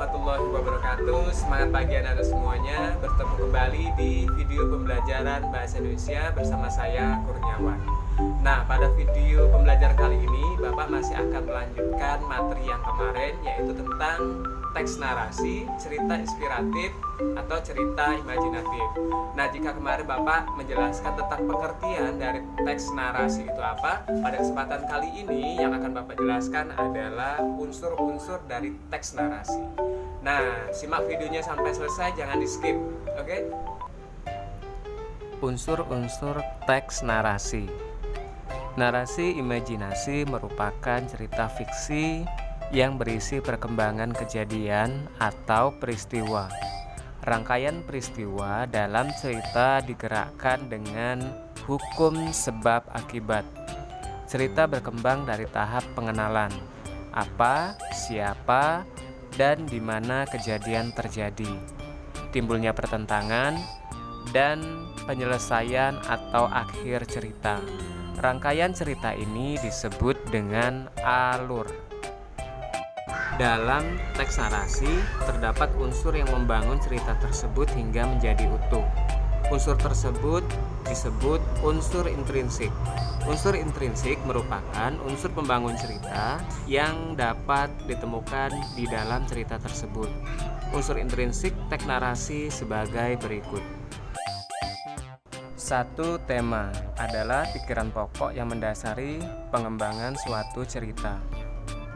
warahmatullahi wabarakatuh. Semangat pagi anak-anak semuanya. Bertemu kembali di video pembelajaran Bahasa Indonesia bersama saya Kurniawan. Nah, pada video pembelajaran kali ini Bapak masih akan melanjutkan materi yang kemarin, yaitu tentang teks narasi, cerita inspiratif atau cerita imajinatif. Nah, jika kemarin Bapak menjelaskan tentang pengertian dari teks narasi itu apa, pada kesempatan kali ini yang akan Bapak jelaskan adalah unsur-unsur dari teks narasi. Nah, simak videonya sampai selesai, jangan di skip, oke? Unsur-unsur teks narasi. Narasi imajinasi merupakan cerita fiksi yang berisi perkembangan kejadian atau peristiwa. Rangkaian peristiwa dalam cerita digerakkan dengan hukum sebab akibat. Cerita berkembang dari tahap pengenalan, apa, siapa, dan di mana kejadian terjadi, timbulnya pertentangan, dan penyelesaian atau akhir cerita. Rangkaian cerita ini disebut dengan alur. Dalam teks narasi terdapat unsur yang membangun cerita tersebut hingga menjadi utuh. Unsur tersebut disebut unsur intrinsik. Unsur intrinsik merupakan unsur pembangun cerita yang dapat ditemukan di dalam cerita tersebut. Unsur intrinsik teks narasi sebagai berikut. 1. Tema adalah pikiran pokok yang mendasari pengembangan suatu cerita.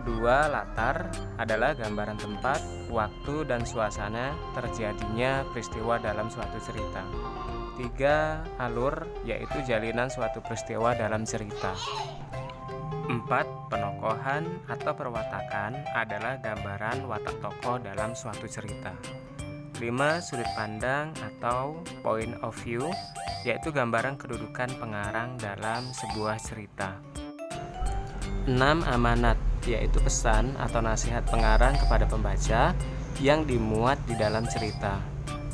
2. Latar adalah gambaran tempat, waktu, dan suasana terjadinya peristiwa dalam suatu cerita. 3. Alur, yaitu jalinan suatu peristiwa dalam cerita. 4. Penokohan atau perwatakan adalah gambaran watak tokoh dalam suatu cerita. 5. Sudut pandang atau point of view, yaitu gambaran kedudukan pengarang dalam sebuah cerita. 6. Amanat, yaitu pesan atau nasihat pengarang kepada pembaca yang dimuat di dalam cerita.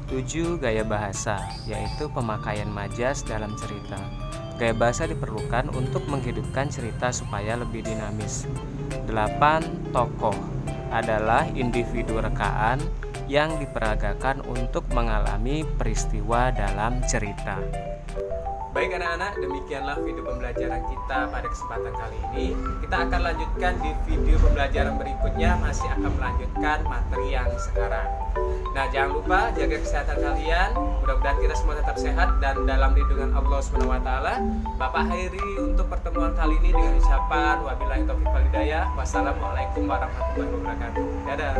7. Gaya bahasa, yaitu pemakaian majas dalam cerita. Gaya bahasa diperlukan untuk menghidupkan cerita supaya lebih dinamis. 8. Tokoh adalah individu rekaan yang diperagakan untuk mengalami peristiwa dalam cerita. Baik anak-anak, demikianlah video pembelajaran kita pada kesempatan kali ini. Kita akan lanjutkan di video pembelajaran berikutnya, masih akan melanjutkan materi yang sekarang. Nah, jangan lupa jaga kesehatan kalian. Mudah-mudahan kita semua tetap sehat dan dalam lindungan Allah SWT. Bapak akhiri untuk pertemuan kali ini dengan ucapan wabillahi taufiq wal hidayah. Wassalamualaikum warahmatullahi wabarakatuh. Dadah.